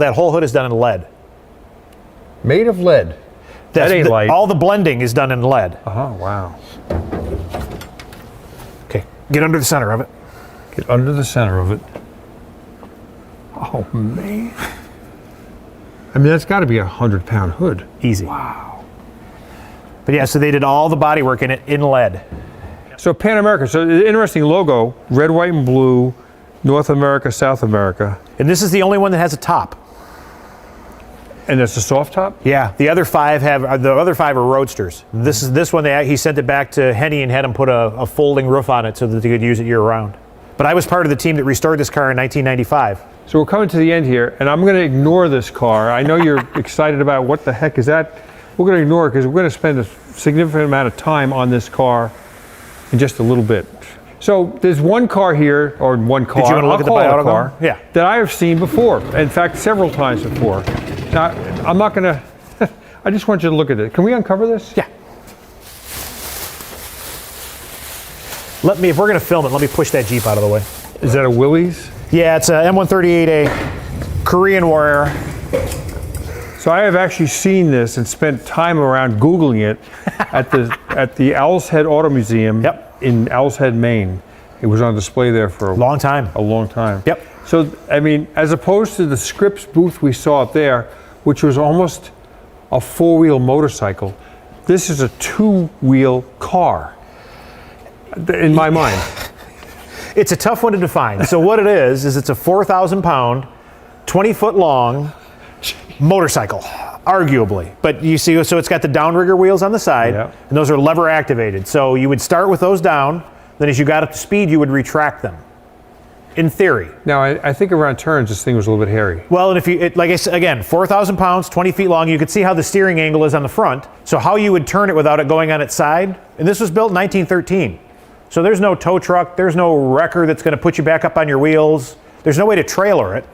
That whole hood is done in lead. Made of lead. That ain't light. All the blending is done in lead. Oh, wow. Okay, get under the center of it. Get under the center of it. Oh, man. I mean, that's got to be a 100-pound hood. Easy. Wow. But yeah, so they did all the body work in it in lead. So Pan America, so interesting logo, red, white, and blue, North America, South America. And this is the only one that has a top. And that's a soft top? Yeah, the other five are roadsters. This one he sent it back to Henny and had him put a folding roof on it so that they could use it year round. But I was part of the team that restored this car in 1995. So we're coming to the end here, and I'm going to ignore this car. I know you're excited about what the heck is that. We're going to ignore it because we're going to spend a significant amount of time on this car in just a little bit. So there's one car here, or one car. Did you want to look at the Buy Autogo car? Yeah. That I have seen before. In fact, several times before. Now, I'm not going to. I just want you to look at it. Can we uncover this? Yeah. If we're going to film it, let me push that Jeep out of the way. Is that a Willys? Yeah, it's a M138A Korean War era. So I have actually seen this and spent time around Googling it at the Owl's Head Auto Museum in Owl's Head, Maine. It was on display there for a long time. Yep. So, I mean, as opposed to the Scripps booth we saw up there, which was almost a four-wheel motorcycle, this is a two-wheel car, in my mind. It's a tough one to define. So what it is it's a 4,000-pound, 20-foot long motorcycle, arguably. But you see, so it's got the downrigger wheels on the side, and those are lever activated. So you would start with those down, then as you got up to speed, you would retract them, in theory. Now, I think around turns, this thing was a little bit hairy. Well, and if like I said, again, 4,000 pounds, 20 feet long, you could see how the steering angle is on the front. So how you would turn it without it going on its side, and this was built in 1913. So there's no tow truck, there's no wrecker that's going to put you back up on your wheels. There's no way to trailer it.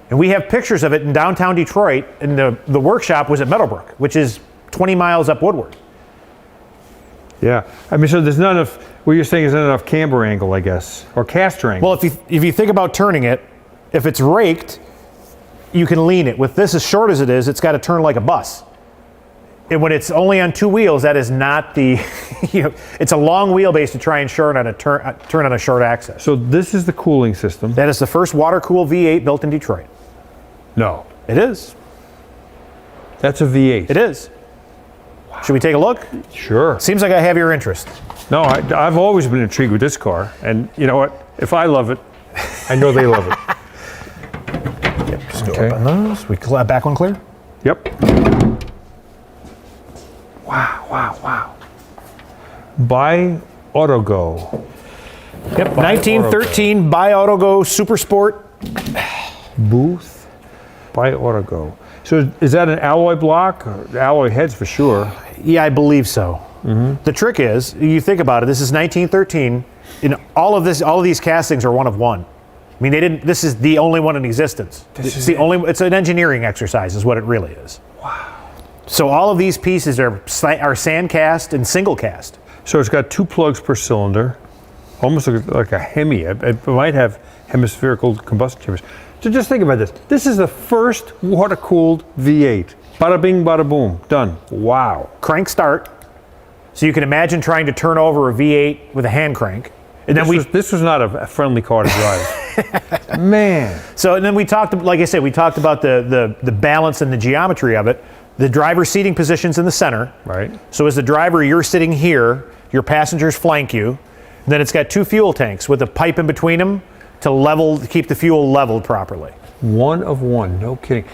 And we have pictures of it in downtown Detroit, and the workshop was at Meadowbrook, which is 20 miles up Woodward. Yeah, I mean, so there's not enough, what you're saying is not enough camber angle, I guess, or caster angle. Well, if you think about turning it, if it's raked, you can lean it. With this as short as it is, it's got to turn like a bus. And when it's only on two wheels, that is not the, it's a long wheelbase to try and turn on a short axis. So this is the cooling system. That is the first water-cooled V8 built in Detroit. No. It is. That's a V8. It is. Wow. Should we take a look? Sure. Seems like I have your interest. No, I've always been intrigued with this car. And you know what? If I love it, I know they love it. Yep, just go up on those. Back one clear? Yep. Wow. Buy Autogo. Yep, 1913 Buy Autogo Supersport. Booth. Buy Autogo. So is that an alloy block? Or alloy heads for sure. Yeah, I believe so. Mm-hmm. The trick is, you think about it, this is 1913. In all of these castings are one of one. I mean, this is the only one in existence. It's an engineering exercise is what it really is. Wow. So all of these pieces are sand cast and single cast. So it's got two plugs per cylinder, almost like a Hemi. It might have hemispherical combustion chambers. So just think about this. This is the first water-cooled V8. Bada bing, bada boom, done. Wow. Crank start. So you can imagine trying to turn over a V8 with a hand crank. And then this was not a friendly car to drive. Man. So and then we talked, like I said, we talked about the balance and the geometry of it. The driver's seating position's in the center. Right. So as the driver, you're sitting here, your passengers flank you. Then it's got two fuel tanks with a pipe in between them to keep the fuel leveled properly. One of one, no kidding.